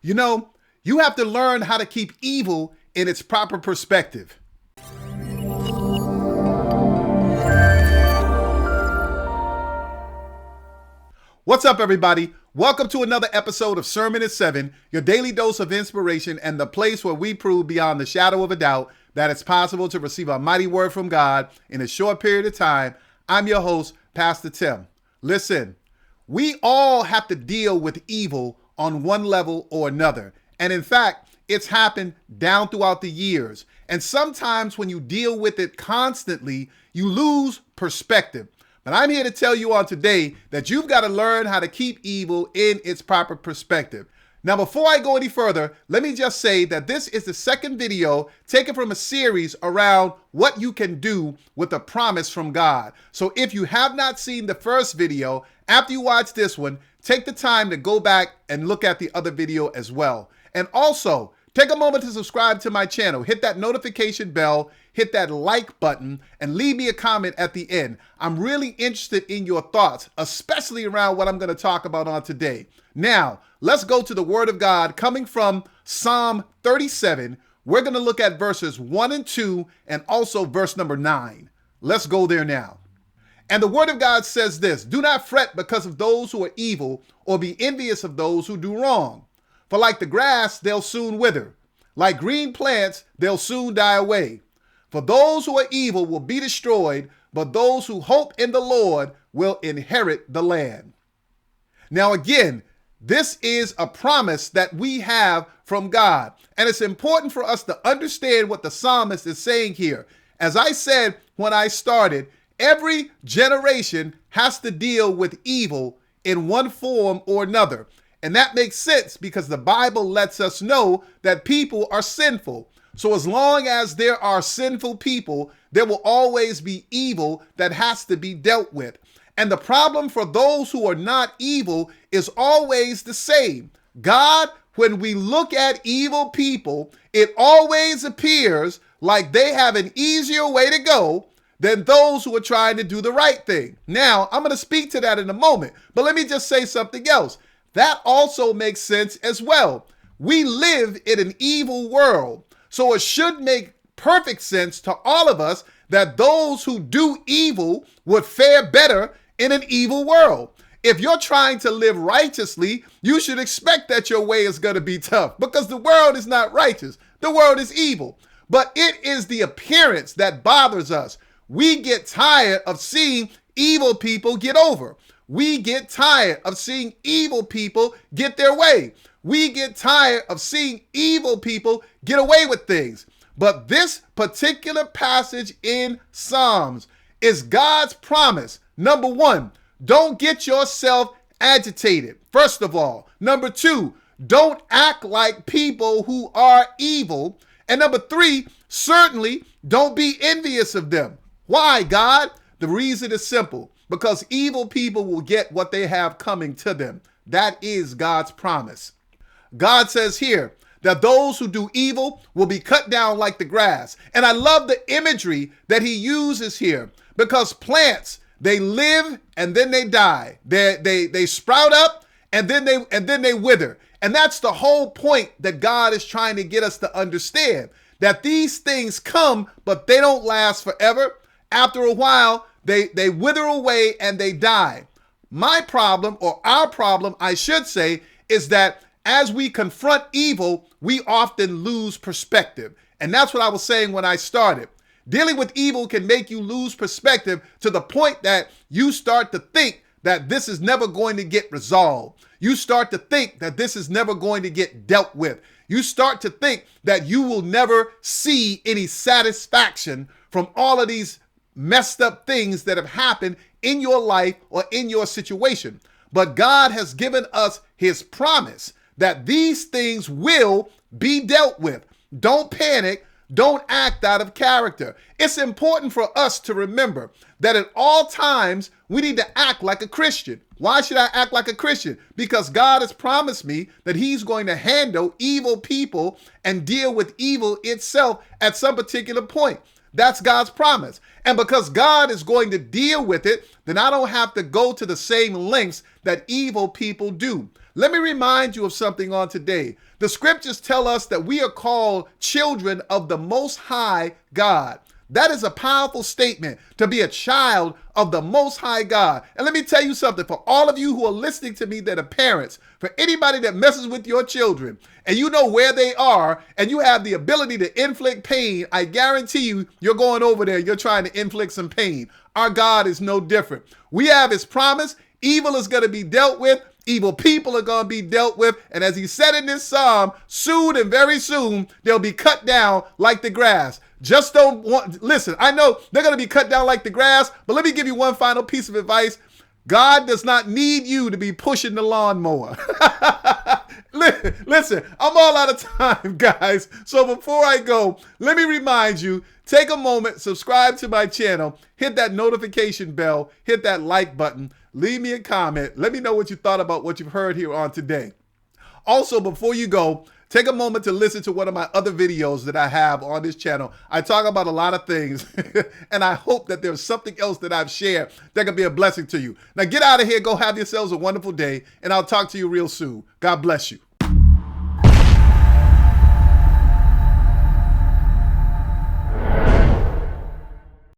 You know, you have to learn how to keep evil in its proper perspective. What's up, everybody? Welcome to another episode of Sermon at 7, your daily dose of inspiration and the place where we prove beyond the shadow of a doubt that it's possible to receive a mighty word from God in a short period of time. I'm your host, Pastor Tim. Listen, we all have to deal with evil on one level or another. And in fact, it's happened down throughout the years. And sometimes when you deal with it constantly, you lose perspective. But I'm here to tell you on today that you've got to learn how to keep evil in its proper perspective. Now, before I go any further, let me just say that this is the second video taken from a series around what you can do with a promise from God. So if you have not seen the first video, after you watch this one, take the time to go back and look at the other video as well. And also, take a moment to subscribe to my channel, hit that notification bell, hit that like button, and leave me a comment at the end. I'm really interested in your thoughts, especially around what I'm going to talk about on today. Now, let's go to the Word of God coming from Psalm 37. We're going to look at verses 1 and 2 and also verse number 9. Let's go there now. And the Word of God says this: "Do not fret because of those who are evil, or be envious of those who do wrong. For like the grass, they'll soon wither. Like green plants, they'll soon die away. For those who are evil will be destroyed, but those who hope in the Lord will inherit the land." Now again, this is a promise that we have from God. And it's important for us to understand what the psalmist is saying here. As I said when I started, every generation has to deal with evil in one form or another. And that makes sense because the Bible lets us know that people are sinful. So as long as there are sinful people, there will always be evil that has to be dealt with. And the problem for those who are not evil is always the same. God, when we look at evil people, it always appears like they have an easier way to go than those who are trying to do the right thing. Now, I'm going to speak to that in a moment, but let me just say something else. That also makes sense as well. We live in an evil world, so it should make perfect sense to all of us that those who do evil would fare better in an evil world. If you're trying to live righteously, you should expect that your way is going to be tough because the world is not righteous. The world is evil. But it is the appearance that bothers us. We get tired of seeing evil people get over. We get tired of seeing evil people get their way. We get tired of seeing evil people get away with things. But this particular passage in Psalms is God's promise. Number one, don't get yourself agitated. First of all. Number two, don't act like people who are evil. And number three, certainly don't be envious of them. Why, God? The reason is simple. Because evil people will get what they have coming to them. That is God's promise. God says here that those who do evil will be cut down like the grass. And I love the imagery that he uses here because plants, they live and then they die. They sprout up and then they wither. And that's the whole point that God is trying to get us to understand, that these things come, but they don't last forever. After a while, they wither away and they die. My problem, or our problem, I should say, is that as we confront evil, we often lose perspective. And that's what I was saying when I started. Dealing with evil can make you lose perspective to the point that you start to think that this is never going to get resolved. You start to think that this is never going to get dealt with. You start to think that you will never see any satisfaction from all of these messed up things that have happened in your life or in your situation. But God has given us his promise that these things will be dealt with. Don't panic. Don't act out of character. It's important for us to remember that at all times we need to act like a Christian. Why should I act like a Christian? Because God has promised me that he's going to handle evil people and deal with evil itself at some particular point. That's God's promise. And because God is going to deal with it, then I don't have to go to the same lengths that evil people do. Let me remind you of something on today. The scriptures tell us that we are called children of the Most High God. That is a powerful statement, to be a child of the Most High God. And let me tell you something, for all of you who are listening to me that are parents, for anybody that messes with your children, and you know where they are, and you have the ability to inflict pain, I guarantee you, you're going over there, you're trying to inflict some pain. Our God is no different. We have his promise. Evil is going to be dealt with. Evil people are going to be dealt with. And as he said in this psalm, soon and very soon, they'll be cut down like the grass. Just don't listen, I know they're going to be cut down like the grass, but let me give you one final piece of advice. God does not need you to be pushing the lawnmower. Listen, I'm all out of time, guys. So before I go, let me remind you, take a moment, subscribe to my channel, hit that notification bell, hit that like button, leave me a comment. Let me know what you thought about what you've heard here on today. Also, before you go, take a moment to listen to one of my other videos that I have on this channel. I talk about a lot of things, and I hope that there's something else that I've shared that can be a blessing to you. Now get out of here, go have yourselves a wonderful day, and I'll talk to you real soon. God bless you.